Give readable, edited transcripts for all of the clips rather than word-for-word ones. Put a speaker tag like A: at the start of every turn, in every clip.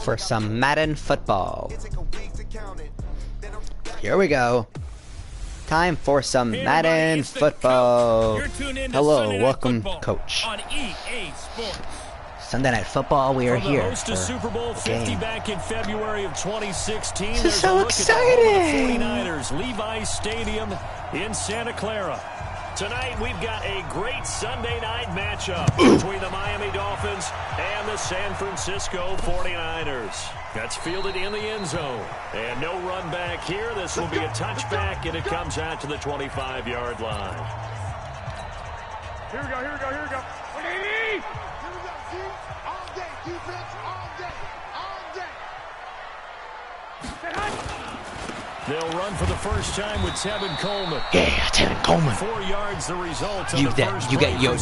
A: For some Madden football. Here we go. Time for some Madden football. Hello, welcome, Coach.
B: On EA Sports.
A: Sunday Night Football, we are here
B: Host to Super Bowl 50 back in February of 2016.
A: This is so exciting.
B: 49ers, Levi's Stadium in Santa Clara. Tonight we've got a great Sunday night matchup between the Miami Dolphins and the San Francisco 49ers. That's fielded in the end zone. And no run back here. This will be a touchback, and it comes out to the 25-yard line.
C: Here we go, here we go, here we go. What do you need? Here we go, see? All day, defense, all day, all day.
B: They'll run for the first time with Tevin Coleman.
A: Yeah, Tevin Coleman.
B: 4 yards the result.
A: You get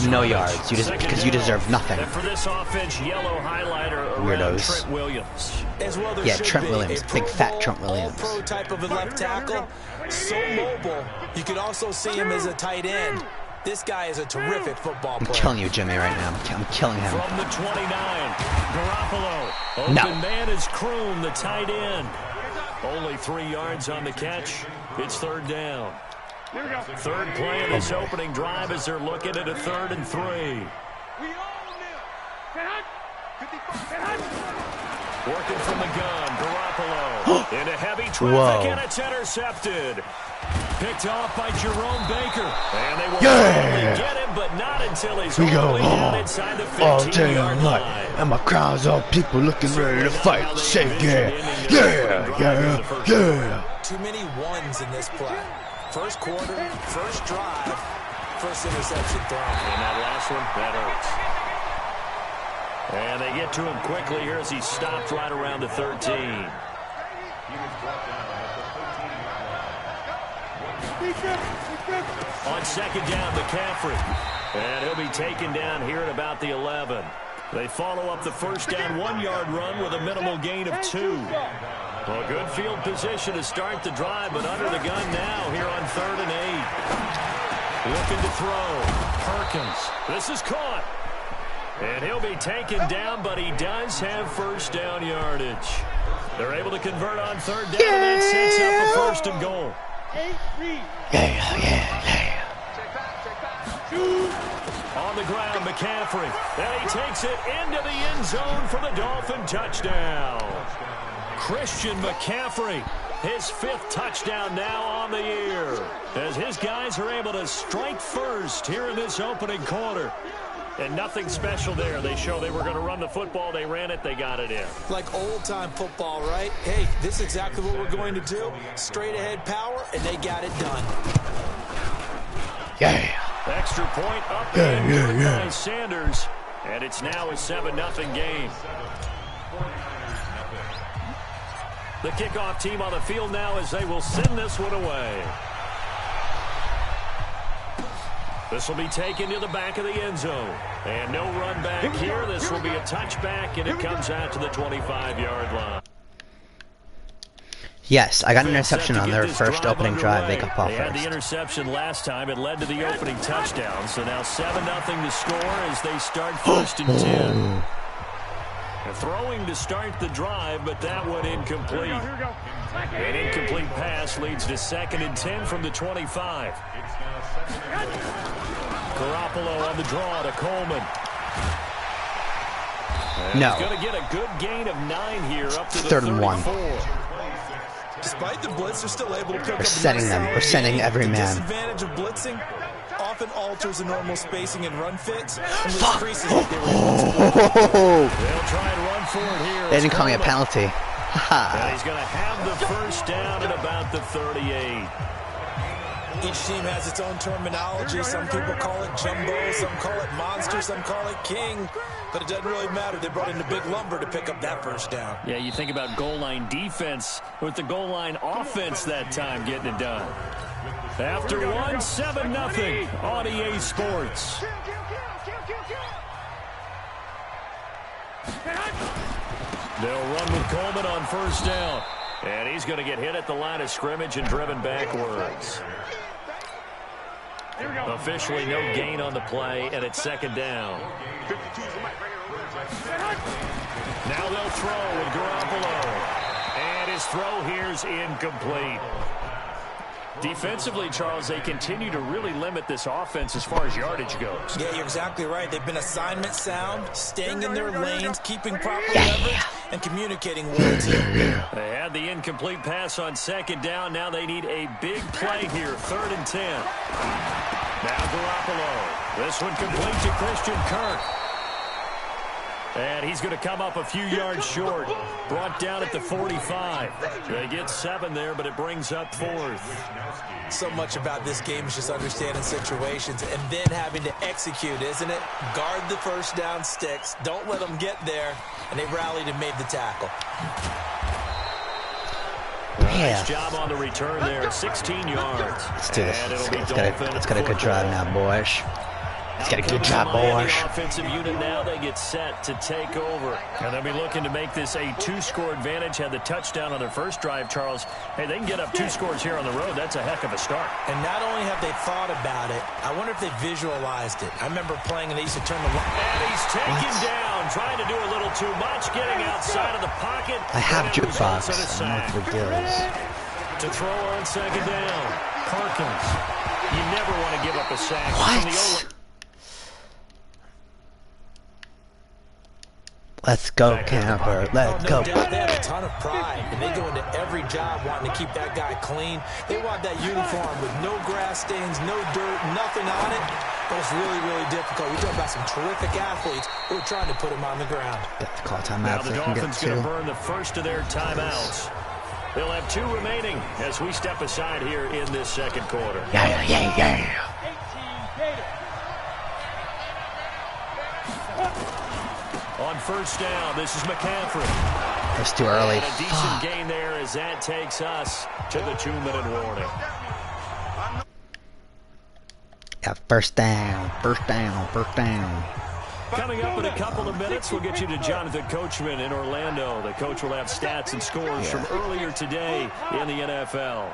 A: no yards. Because you deserve nothing.
B: And for this offense, yellow highlighter around
A: Weirdos.
B: Trent Williams.
D: As well, there
A: Yeah,
D: should
A: Trent
D: be
A: Williams,
D: a
A: big
D: Pro
A: fat
D: Bowl,
A: Trent Williams.
D: All-pro type of a left tackle, so mobile. You could also see him as a tight end. This guy is a terrific football player.
A: I'm killing you, Jimmy, right now. I'm killing him.
B: From the 29, Garoppolo. Open man is Kroon, the tight end. Only 3 yards on the catch. It's third down. Third play of this opening drive as they're looking at a 3rd and 3. Working from the gun, Garoppolo. Into heavy traffic, and it's intercepted. Picked off by Jerome Baker. And they will finally get him, but not until he's all the way down inside the 15-yard line.
A: And my crowd's all people looking ready to fight. Say yeah.
D: Too many ones in this play. First quarter, first drive, first interception thrown.
B: And that last one, that hurts. And they get to him quickly here as he stopped right around the 13. On second down, McCaffrey. And he'll be taken down here at about the 11. They follow up the first down 1-yard run with a minimal gain of 2. Well, good field position to start the drive, but under the gun now here on 3rd and 8. Looking to throw. Perkins. This is caught. And he'll be taken down, but he does have first down yardage. They're able to convert on 3rd down, and that sets up a 1st and goal. On the ground, McCaffrey. And he takes it into the end zone for the Dolphin touchdown. Christian McCaffrey, his 5th touchdown now on the year, as his guys are able to strike first here in this opening quarter. And nothing special there. They show they were going to run the football. They ran it. They got it in.
D: Like old-time football, right? Hey, this is exactly what we're going to do. Straight-ahead power, and they got it done.
A: Yeah.
B: Extra point up by Sanders. And it's now a 7-0 game. The kickoff team on the field now as they will send this one away. This will be taken to the back of the end zone. And no run back here. This will be a touchback, and it comes out to the 25-yard line.
A: Yes, I got an interception on their first opening drive. They got ball
B: first. They had the
A: first.
B: interception last time. It led to the opening touchdown. So now 7-0 to score as they start 1st and 10. Throwing to start the drive, but that one incomplete. An incomplete pass leads to 2nd and 10 from the 25. Garoppolo on the draw to Coleman.
A: No.
B: He's going to get a good gain of 9 here up to the
A: 3rd and 1.
D: Despite the blitz, they're still able to pick up.
A: We're setting them. We're sending every man.
D: The disadvantage of blitzing often alters the normal spacing and run fits. And increases like they were
B: They'll try and run for it here.
A: They didn't call me a penalty.
B: And he's going to have the first down at about the 38.
D: Each team has its own terminology. Some people call it jumbo, some call it monster, some call it king. But it doesn't really matter. They brought in the big lumber to pick up that first down.
B: Yeah, you think about goal line defense with the goal line offense that time getting it done. After 1, 7-0 on EA Sports. They'll run with Coleman on first down. And he's going to get hit at the line of scrimmage and driven backwards. Officially no gain on the play, and it's 2nd down. Now they'll throw with Garoppolo. And his throw here's incomplete. Defensively, Charles, they continue to really limit this offense as far as yardage goes.
D: Yeah, you're exactly right. They've been assignment sound, staying in their lanes, keeping proper leverage, and communicating well, too.
B: They had the incomplete pass on second down. Now they need a big play here, 3rd and 10. Now Garoppolo. This one complete to Christian Kirk. And he's going to come up a few yards short. Brought down at the 45. They get 7 there, but it brings up 4th.
D: So much about this game is just understanding situations and then having to execute, isn't it? Guard the first down sticks. Don't let them get there. And they rallied and made the tackle.
B: Nice job on the return there. 16 yards.
A: Let's do this. Let's get a good drive now, boys. Let's get a good job, boys.
B: Offensive unit now, they get set to take over. And they'll be looking to make this a 2-score advantage. Had the touchdown on their first drive, Charles. Hey, they can get up 2 scores here on the road. That's a heck of a start.
D: And not only have they thought about it, I wonder if they visualized it. I remember playing and they used to turn the line.
B: And he's taken down, trying to do a little too much, getting outside of the pocket.
A: I have jukebox. I don't know what the deal is.
B: To throw on second down, Perkins. You never want to give up a sack.
A: What? Let's go, camper. Let's go.
D: They have a ton of pride, and they go into every job wanting to keep that guy clean. They want that uniform with no grass stains, no dirt, nothing on it. But it's really, really difficult. We're talking about some terrific athletes who are trying to put him on the ground.
A: Got to call timeout.
B: Now the Dolphins going to burn the first of their timeouts. They'll have 2 remaining as we step aside here in this second quarter.
A: Yeah.
B: On first down, this is McCaffrey.
A: That's too early.
B: And a decent gain there as that takes us to the 2-minute warning.
A: Yeah, first down.
B: Coming up in a couple of minutes, we'll get you to Jonathan Coachman in Orlando. The coach will have stats and scores from earlier today in the NFL.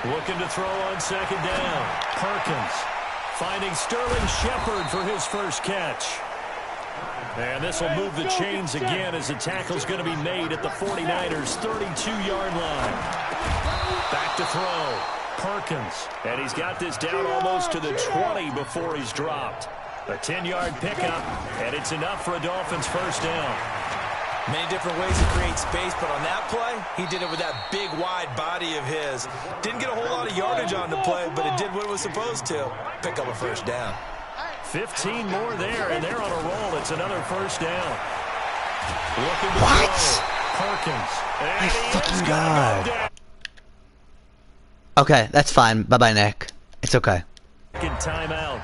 B: Looking to throw on second down. Perkins finding Sterling Shepard for his first catch. And this will move the chains again as the tackle's going to be made at the 49ers' 32-yard line. Back to throw. Perkins. And he's got this down almost to the 20 before he's dropped. A 10-yard pickup, and it's enough for a Dolphins first down.
D: Many different ways to create space, but on that play, he did it with that big, wide body of his. Didn't get a whole lot of yardage on the play, but it did what it was supposed to. Pick up a first down.
B: 15 more there, and they're on a roll. It's another first down. Looking to
A: What?
B: throw. Perkins.
A: My fucking God. Okay, that's fine. Bye-bye, Nick. It's okay.
B: Timeout.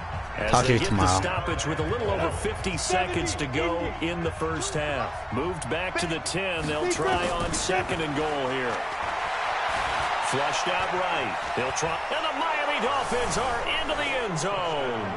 A: Talk to you tomorrow.
B: The stoppage with a little over 50 seconds to go in the first half. Moved back to the 10. They'll try on second and goal here. Flushed out right. They'll try. And the Miami Dolphins are into the end zone.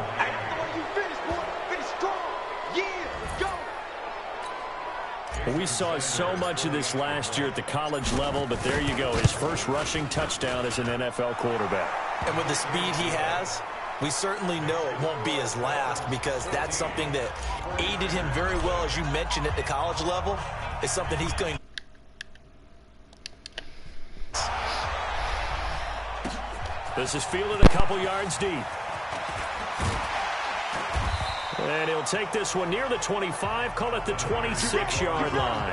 B: We saw so much of this last year at the college level, but there you go. His first rushing touchdown as an NFL quarterback. And with the speed he has, we certainly know it won't be his last, because that's something that aided him very well, as you mentioned, at the college level. It's something he's going to... This is fielded a couple yards deep. And he'll take this one near the 25, call it the 26-yard line.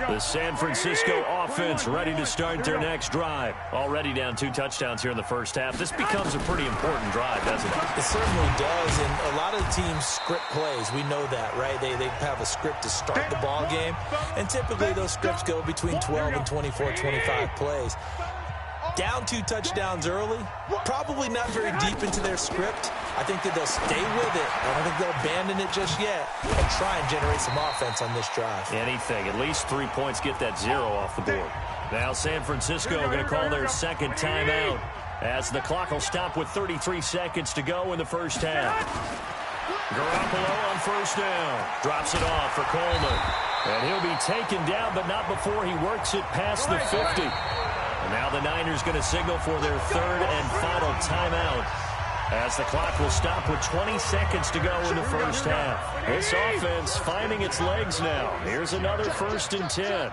B: The San Francisco offense ready to start their next drive. Already down 2 touchdowns here in the first half. This becomes a pretty important drive, doesn't it? It certainly does, and a lot of the teams script plays. We know that, right? They have a script to start the ball game, and typically those scripts go between 12 and 24, 25 plays. Down 2 touchdowns early, probably not very deep into their script. I think that they'll stay with it. I don't think they'll abandon it just yet and try and generate some offense on this drive. Anything. At least 3 points get that 0 off the board. Now San Francisco going to call their second timeout as the clock will stop with 33 seconds to go in the first half. Garoppolo on first down. Drops it off for Coleman. And he'll be taken down, but not before he works it past the 50. And now the Niners going to signal for their third and final timeout, as the clock will stop with 20 seconds to go in the first half. This offense finding its legs now. Here's another 1st and 10.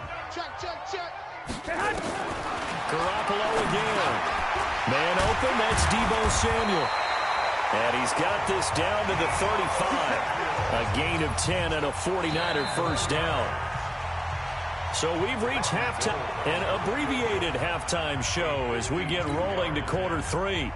B: Garoppolo again. Man open, that's Deebo Samuel. And he's got this down to the 35. A gain of 10 and a 49er first down. So we've reached halftime, an abbreviated halftime show as we get rolling to quarter 3.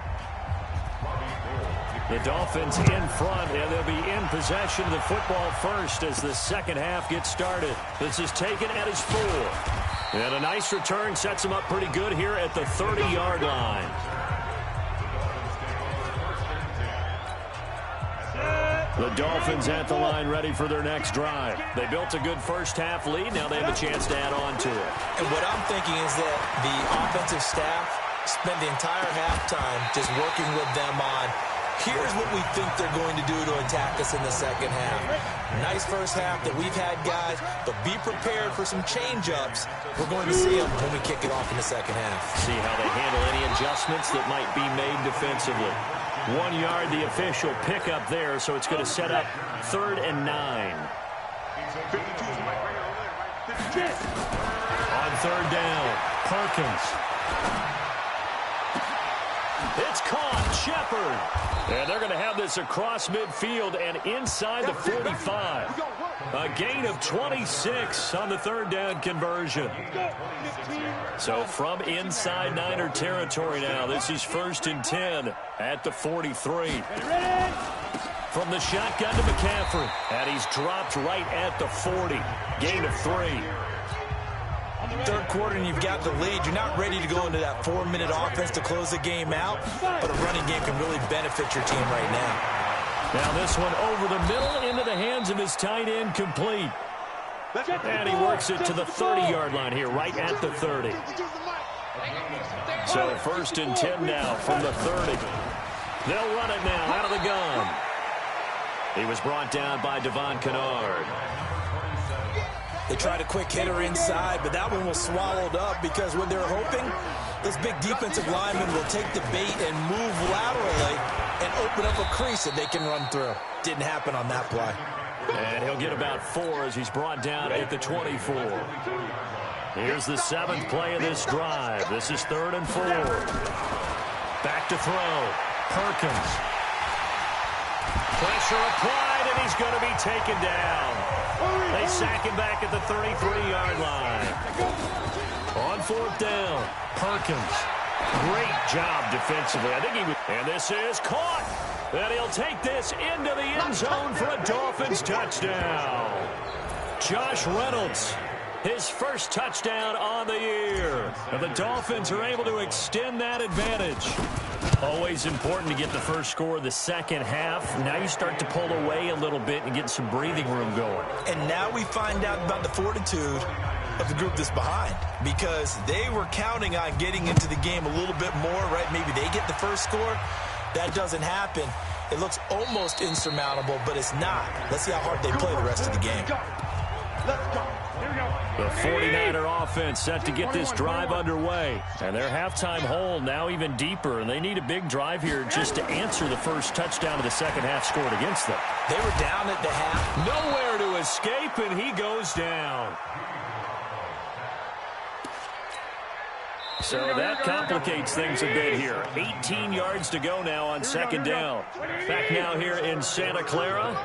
B: The Dolphins in front, and they'll be in possession of the football first as the second half gets started. This is taken at his 4. And a nice return sets him up pretty good here at the 30-yard line. The Dolphins at the line ready for their next drive. They built a good first half lead. Now they have a chance to add on to it.
D: And what I'm thinking is that the offensive staff spent the entire halftime just working with them on, here's what we think they're going to do to attack us in the second half. Nice first half that we've had, guys, but be prepared for some change-ups. We're going to see them when we kick it off in the second half.
B: See how they handle any adjustments that might be made defensively. 1 yard, the official pickup there, so it's going to set up 3rd and 9. On 3rd down, Perkins. It's caught, Shepard. And they're going to have this across midfield and inside the 45. A gain of 26 on the 3rd down conversion. So from inside Niner territory now, this is 1st and 10 at the 43. From the shotgun to McCaffrey. And he's dropped right at the 40. Gain of 3.
D: Third quarter and you've got the lead. You're not ready to go into that 4-minute offense to close the game out, but a running game can really benefit your team right now.
B: Now this one over the middle into the hands of his tight end, complete. And he works it to the 30-yard line here, right at the 30. So 1st and 10 now from the 30. They'll run it now out of the gun. He was brought down by Devon Kennard.
D: They tried a quick hitter inside, but that one was swallowed up because what they're hoping, this big defensive lineman will take the bait and move laterally and open up a crease that they can run through. Didn't happen on that play.
B: And he'll get about 4 as he's brought down at the 24. Here's the 7th play of this drive. This is 3rd and 4. Back to throw. Perkins. Pressure applied, and he's going to be taken down. They sack him back at the 33-yard line. On 4th down, Perkins. Great job defensively. I think he was, and this is caught. And he'll take this into the end zone for a Dolphins touchdown. Josh Reynolds, his first touchdown on the year. And the Dolphins are able to extend that advantage. Always important to get the first score of the second half. Now you start to pull away a little bit and get some breathing room going.
D: And now we find out about the fortitude of the group that's behind, because they were counting on getting into the game a little bit more, right? Maybe they get the first score. That doesn't happen. It looks almost insurmountable, but it's not. Let's see how hard they play the rest of the game.
C: Let's go. Here we go.
B: The 49er offense set to get this drive underway. And their halftime hole now even deeper, and they need a big drive here just to answer the first touchdown of the second half scored against them.
D: They were down at the half.
B: Nowhere to escape, and he goes down. So that complicates things a bit here. 18 yards to go now on 2nd down. Back now here in Santa Clara.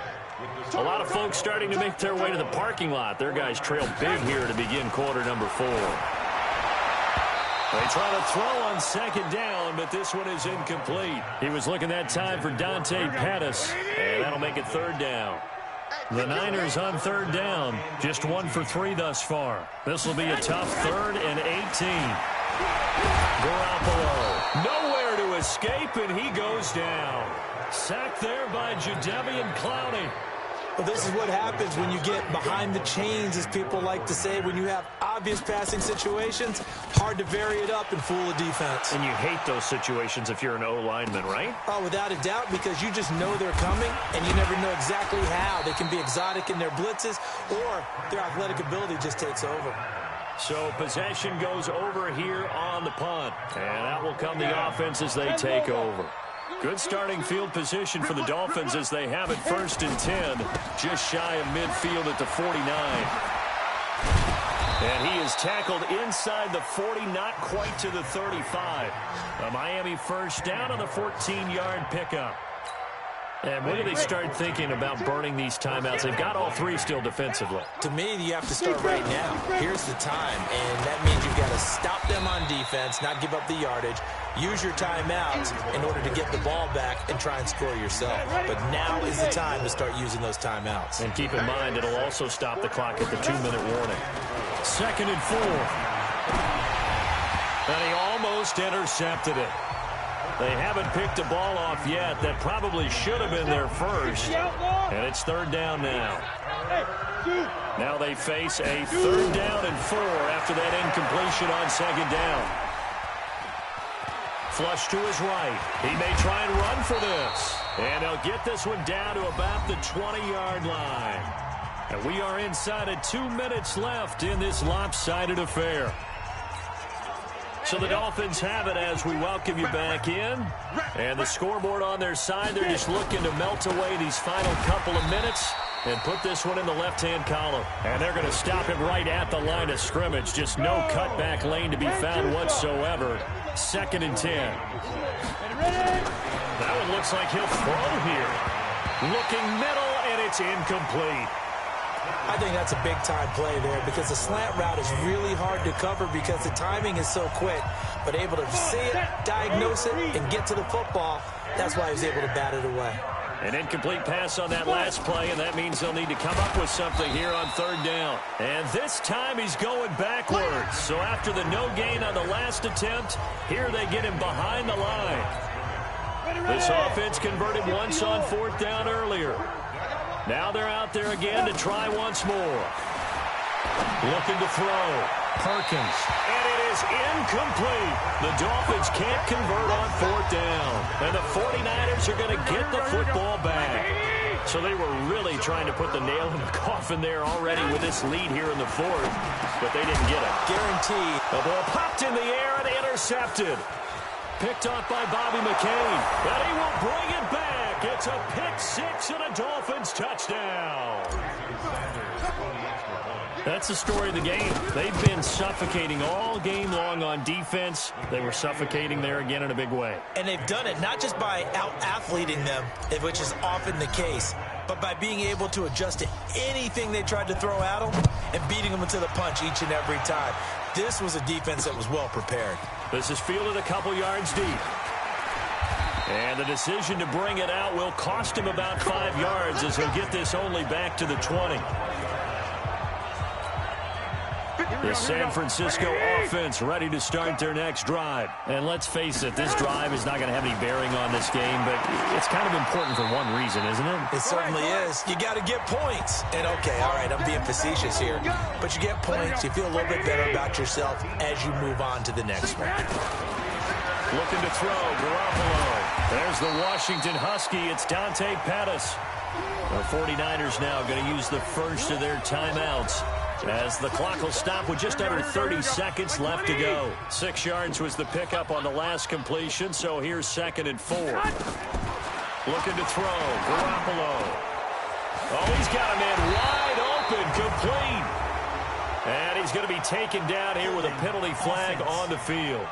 B: A lot of folks starting to make their way to the parking lot. Their guys trail big here to begin quarter number 4. They try to throw on 2nd down, but this one is incomplete. He was looking that time for Dante Pettis, and that'll make it 3rd down. The Niners on 3rd down, just 1 for 3 thus far. This will be a tough 3rd and 18. Garoppolo, nowhere to escape, and he goes down. Sacked there by Jadeveon Clowney.
D: Well, this is what happens when you get behind the chains, as people like to say, when you have obvious passing situations. Hard to vary it up and fool a defense.
B: And you hate those situations if you're an O-lineman, right?
D: Oh, without a doubt, because you just know they're coming, and you never know exactly how. They can be exotic in their blitzes, or their athletic ability just takes over.
B: So possession goes over here on the punt. And that will come the offense as they take over. Good starting field position for the Dolphins as they have it 1st and 10, just shy of midfield at the 49. And he is tackled inside the 40, not quite to the 35. A Miami first down on the 14-yard pickup. And when do they start thinking about burning these timeouts? They've got all 3 still defensively.
D: To me, you have to start right now. Here's the time, and that means you've got to stop them on defense, not give up the yardage, use your timeouts in order to get the ball back and try and score yourself. But now is the time to start using those timeouts.
B: And keep in mind, it'll also stop the clock at the 2-minute warning. 2nd and 4. And he almost intercepted it. They haven't picked a ball off yet. That probably should have been their first. And it's 3rd down now. Now they face a 3rd down and 4 after that incompletion on 2nd down. Flush to his right. He may try and run for this. And he'll get this one down to about the 20-yard line. And we are inside of 2 minutes left in this lopsided affair. So the Dolphins have it as we welcome you back in. And the scoreboard on their side, they're just looking to melt away these final couple of minutes and put this one in the left-hand column. And they're going to stop it right at the line of scrimmage. Just no cutback lane to be found whatsoever. 2nd and 10. That one looks like he'll throw here. Looking middle, and it's incomplete.
D: I think that's a big-time play there because the slant route is really hard to cover because the timing is so quick. But able to see it, diagnose it, and get to the football, that's why he was able to bat it away.
B: An incomplete pass on that last play, and that means they'll need to come up with something here on 3rd down. And this time he's going backwards. So after the no gain on the last attempt, here they get him behind the line. This offense converted once on 4th down earlier. Now they're out there again to try once more. Looking to throw. Perkins. And it is incomplete. The Dolphins can't convert on 4th down. And the 49ers are going to get the football back. So they were really trying to put the nail in the coffin there already with this lead here in the 4th. But they didn't get it.
D: Guaranteed.
B: The ball popped in the air and intercepted. Picked off by Bobby McCain. But he will bring it back. It's a pick 6 and a Dolphins touchdown. That's the story of the game. They've been suffocating all game long on defense. They were suffocating there again in a big way.
D: And they've done it not just by out-athleting them, which is often the case, but by being able to adjust to anything they tried to throw at them and beating them into the punch each and every time. This was a defense that was well prepared.
B: This is fielded a couple yards deep. And the decision to bring it out will cost him about 5 yards as he'll get this only back to the 20. The San Francisco offense ready to start their next drive. And let's face it, this drive is not going to have any bearing on this game, but it's kind of important for one reason, isn't it?
D: It certainly is. You got to get points. And okay, all right, I'm being facetious here. But you get points, you feel a little bit better about yourself as you move on to the next one.
B: Looking to throw, Garoppolo. There's the Washington Husky. It's Dante Pettis. The 49ers now going to use the first of their timeouts as the clock will stop with just under 30 seconds left to go. 6 yards was the pickup on the last completion, so here's 2nd and 4. Looking to throw, Garoppolo. Oh, he's got a man wide open, complete. And he's going to be taken down here with a penalty flag on the field.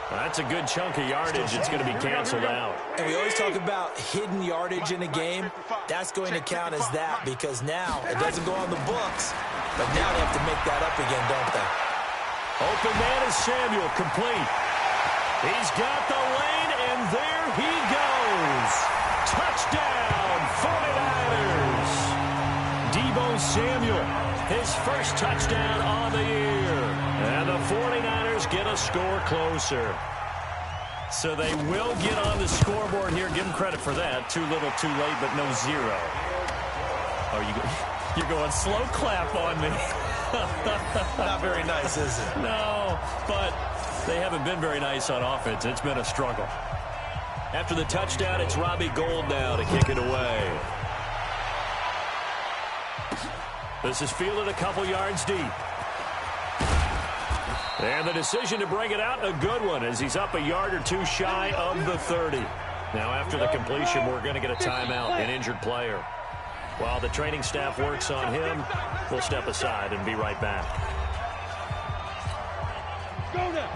B: That's a good chunk of yardage. It's going to be canceled out.
D: And we always talk about hidden yardage in a game. That's going to count as that because now it doesn't go on the books, but now they have to make that up again, don't they?
B: Open man is Samuel, complete. He's got the lane, and there he goes. Touchdown, 49ers. Deebo Samuel, his first touchdown on the year. And the 49ers get a score closer. So they will get on the scoreboard here. Give them credit for that. Too little, too late, but no zero. Oh, you're going slow clap on me.
D: Not very nice, is it?
B: No, but they haven't been very nice on offense. It's been a struggle. After the touchdown, it's Robbie Gould now to kick it away. This is fielded a couple yards deep. And the decision to bring it out, a good one, as he's up a yard or two shy of the 30. Now, after the completion, we're going to get a timeout, an injured player. While the training staff works on him, we'll step aside and be right back.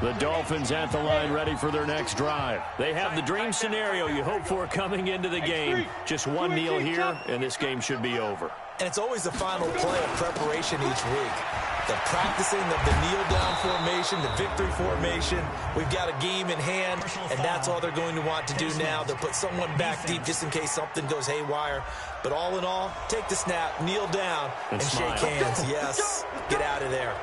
B: The Dolphins at the line ready for their next drive. They have the dream scenario you hope for coming into the game. Just one kneel here, and this game should be over.
D: And it's always the final play of preparation each week. The practicing of the kneel-down formation, the victory formation. We've got a game in hand, and that's all they're going to want to do now. They'll put someone back deep just in case something goes haywire. But all in all, take the snap, kneel down, and shake hands. Yes, get out of there.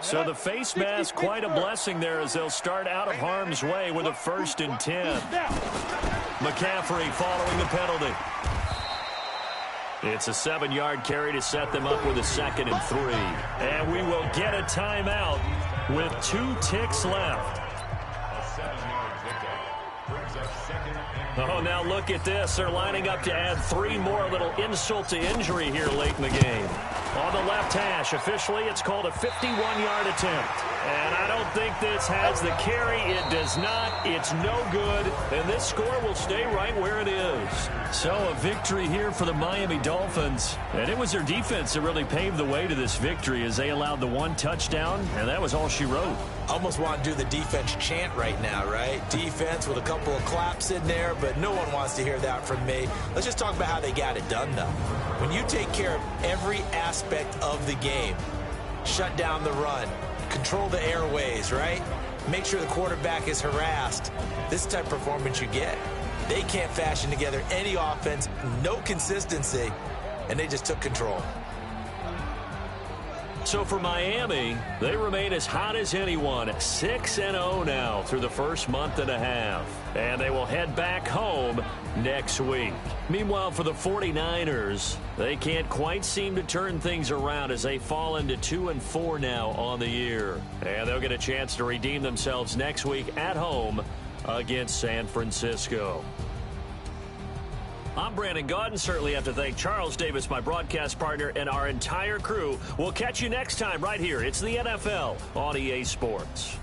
B: So the face mask, quite a blessing there as they'll start out of harm's way with a 1st and 10. McCaffrey following the penalty. It's a 7-yard carry to set them up with a 2nd and 3. And we will get a timeout with 2 ticks left. Oh, now look at this. They're lining up to add 3 more, little insult to injury here late in the game. On the left hash, officially, it's called a 51-yard attempt. And I don't think this has the carry. It does not. It's no good. And this score will stay right where it is. So a victory here for the Miami Dolphins. And it was their defense that really paved the way to this victory as they allowed the 1 touchdown. And that was all she wrote.
D: Almost want to do the defense chant right now, right? Defense with a couple of claps in there, but no one wants to hear that from me. Let's just talk about how they got it done, though. When you take care of every aspect of the game, shut down the run, control the airways, right? Make sure the quarterback is harassed. This type of performance you get. They can't fashion together any offense, no consistency, and they just took control.
B: So for Miami, they remain as hot as anyone, 6-0 now through the first month and a half. And they will head back home next week. Meanwhile, for the 49ers, they can't quite seem to turn things around as they fall into 2-4 now on the year. And they'll get a chance to redeem themselves next week at home against San Francisco. I'm Brandon Gaudin. Certainly have to thank Charles Davis, my broadcast partner, and our entire crew. We'll catch you next time right here. It's the NFL on EA Sports.